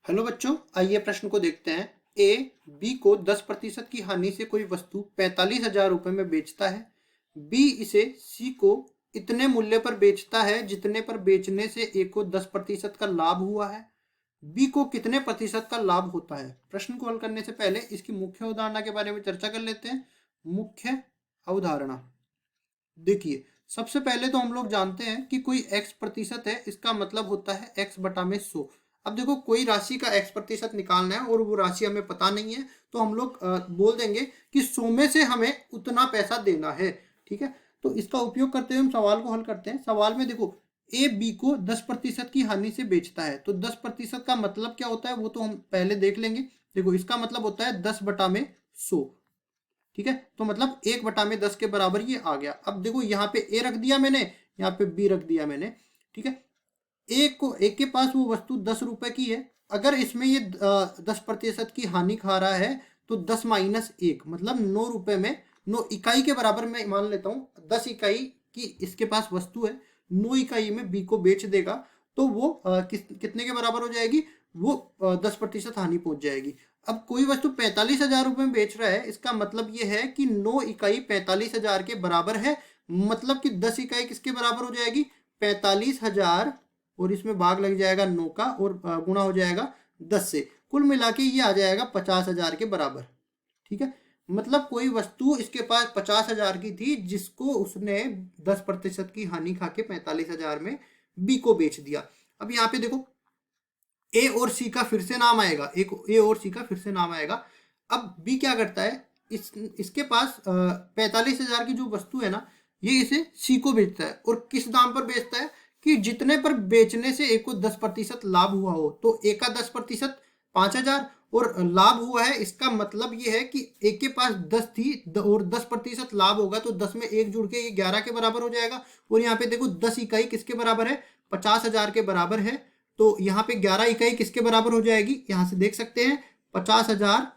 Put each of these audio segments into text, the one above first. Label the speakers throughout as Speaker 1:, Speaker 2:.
Speaker 1: Hello बच्चों, आइए प्रश्न को देखते हैं। ए बी को 10% की हानि से कोई वस्तु 45,000 रुपए में बेचता है। बी इसे सी को इतने मूल्य पर बेचता है जितने पर बेचने से ए को 10% का लाभ हुआ है। बी को कितने प्रतिशत का लाभ होता है? प्रश्न को हल करने से पहले इसकी मुख्य अवधारणा के बारे में चर्चा कर लेते हैं। मुख्य अवधारणा देखिए, सबसे पहले तो हम लोग जानते हैं कि कोई x प्रतिशत है, इसका मतलब होता है x बटा में 100। अब देखो, कोई राशि का x प्रतिशत निकालना है और वो राशि हमें पता नहीं है, तो हम लोग बोल देंगे कि 100 में से हमें उतना पैसा देना है। ठीक है, तो इसका उपयोग करते हुए हम सवाल को हल करते हैं। सवाल में देखो, ए बी को 10% की हानि से बेचता है, तो 10% का मतलब क्या होता है वो तो हम पहले देख लेंगे। देखो, इसका मतलब होता है 10 बटा में 100। ठीक है, तो मतलब 1/10 के बराबर ये आ गया। अब देखो, यहाँ पे ए रख दिया मैंने, यहाँ पे बी रख दिया मैंने। ठीक है, ए के पास वो वस्तु 10 रुपए की है। अगर इसमें ये 10% की हानि खा रहा है, तो 10 माइनस 1 मतलब 9 रुपए में 9 इकाई के बराबर मैं मान लेता हूँ। 10 इकाई की इसके पास वस्तु है, 9 इकाई में बी को बेच देगा, तो वो कितने के बराबर हो जाएगी? वो 10% हानि पहुंच जाएगी। अब कोई वस्तु 45,000 रुपए में बेच रहा है, इसका मतलब ये है कि 9 इकाई 45,000 के बराबर है। मतलब कि 10 इकाई किसके बराबर हो जाएगी? 45,000, और इसमें भाग लग जाएगा 9 का और गुणा हो जाएगा 10 से। कुल मिला के ये आ जाएगा 50,000 के बराबर। ठीक है, मतलब कोई वस्तु इसके पास 50,000 की थी, जिसको उसने 10% की हानि खा के 45,000 में बी को बेच दिया। अब यहाँ पे देखो, ए और सी का फिर से नाम आएगा, एक ए और सी का फिर से नाम आएगा। अब बी क्या करता है, इसके पास 45,000 की जो वस्तु है ना, ये इसे सी को बेचता है। और किस दाम पर बेचता है? कि जितने पर बेचने से ए को 10% लाभ हुआ हो। तो ए का 10% 5,000 और लाभ हुआ है, इसका मतलब ये है कि ए के पास 10 थी और 10% लाभ होगा, तो 10 में 1 जुड़ के ये 11 के बराबर हो जाएगा। और यहाँ पे देखो, 10 इकाई किसके बराबर है? 50,000 के बराबर है। तो यहाँ पे 11 इकाई किसके बराबर हो जाएगी? यहाँ से देख सकते हैं, 50,000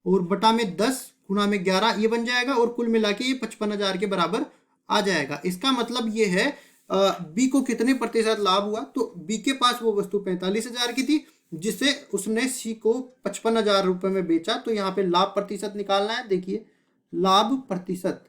Speaker 1: और बटा में 10 गुणा में 11 ये बन जाएगा, और कुल मिला के ये 55,000 के बराबर आ जाएगा। इसका मतलब ये है बी को कितने प्रतिशत लाभ हुआ? तो बी के पास वो वस्तु 45,000 की थी, जिसे उसने सी को 55,000 रुपए में बेचा। तो यहाँ पे लाभ प्रतिशत निकालना है। देखिए, लाभ प्रतिशत,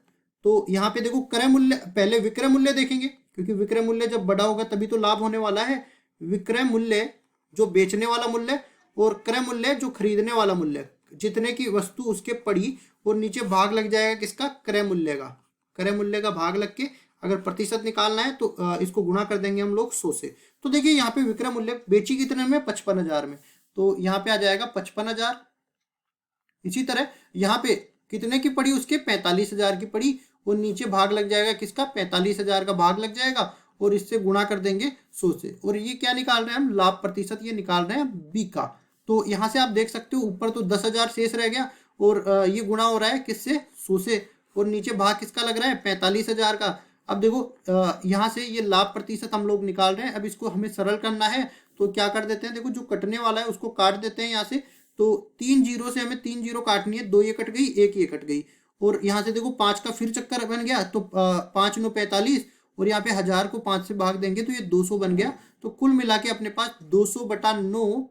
Speaker 1: तो यहाँ पे देखो, क्रय मूल्य, पहले विक्रय मूल्य देखेंगे, क्योंकि विक्रय मूल्य जब बड़ा होगा तभी तो लाभ होने वाला है। विक्रय मूल्य जो बेचने वाला मूल्य, और क्रय मूल्य जो खरीदने वाला मूल्य, जितने की वस्तु उसके पड़ी, और नीचे भाग लग जाएगा किसका? क्रय मूल्य का। क्रय मूल्य का भाग लग के अगर प्रतिशत निकालना है तो इसको गुणा कर देंगे हम लोग 100 से। तो देखिए, यहाँ पे विक्रय मूल्य बेची कितने में? 55,000 में, तो यहाँ पे आ जाएगा 55,000। इसी तरह यहाँ पे कितने की पड़ी? उसके 45,000 की पड़ी, और नीचे भाग लग जाएगा किसका? 45,000 का भाग लग जाएगा, और इससे गुणा कर देंगे 100 से। और ये क्या निकाल रहे हैं हम? लाभ प्रतिशत ये निकाल रहे हैं बी का। तो यहाँ से आप देख सकते हो, ऊपर तो 10,000 शेष रह गया, और ये गुणा हो रहा है किससे? 100 से। और नीचे भाग किसका लग रहा है? 45,000 का। अब देखो, यहाँ से ये लाभ प्रतिशत हम लोग निकाल रहे हैं। अब इसको हमें सरल करना है, तो क्या कर देते हैं? देखो, जो कटने वाला है उसको काट देते हैं यहाँ से। तो 3 जीरो से हमें 3 जीरो काटनी है, 2 ये कट गई, 1 ये कट गई। और यहाँ से देखो, 5 का फिर चक्कर बन गया, तो 5 9 45, और यहाँ पे 1000 को 5 से भाग देंगे तो ये 200 बन गया। तो कुल मिला के अपने पास 200 बटा 9,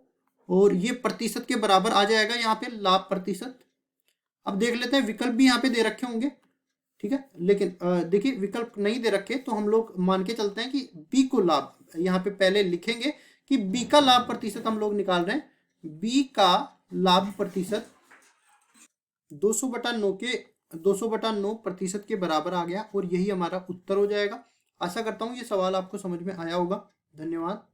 Speaker 1: और ये प्रतिशत के बराबर आ जाएगा यहाँ पे लाभ प्रतिशत। अब देख लेते हैं, विकल्प भी यहाँ पे दे रखे होंगे। ठीक है, लेकिन देखिए, विकल्प नहीं दे रखे, तो हम लोग मान के चलते हैं कि बी को लाभ, यहाँ पे पहले लिखेंगे कि बी का लाभ प्रतिशत हम लोग निकाल रहे हैं। बी का लाभ प्रतिशत 200/9 प्रतिशत के बराबर आ गया, और यही हमारा उत्तर हो जाएगा। आशा करता हूँ ये सवाल आपको समझ में आया होगा। धन्यवाद।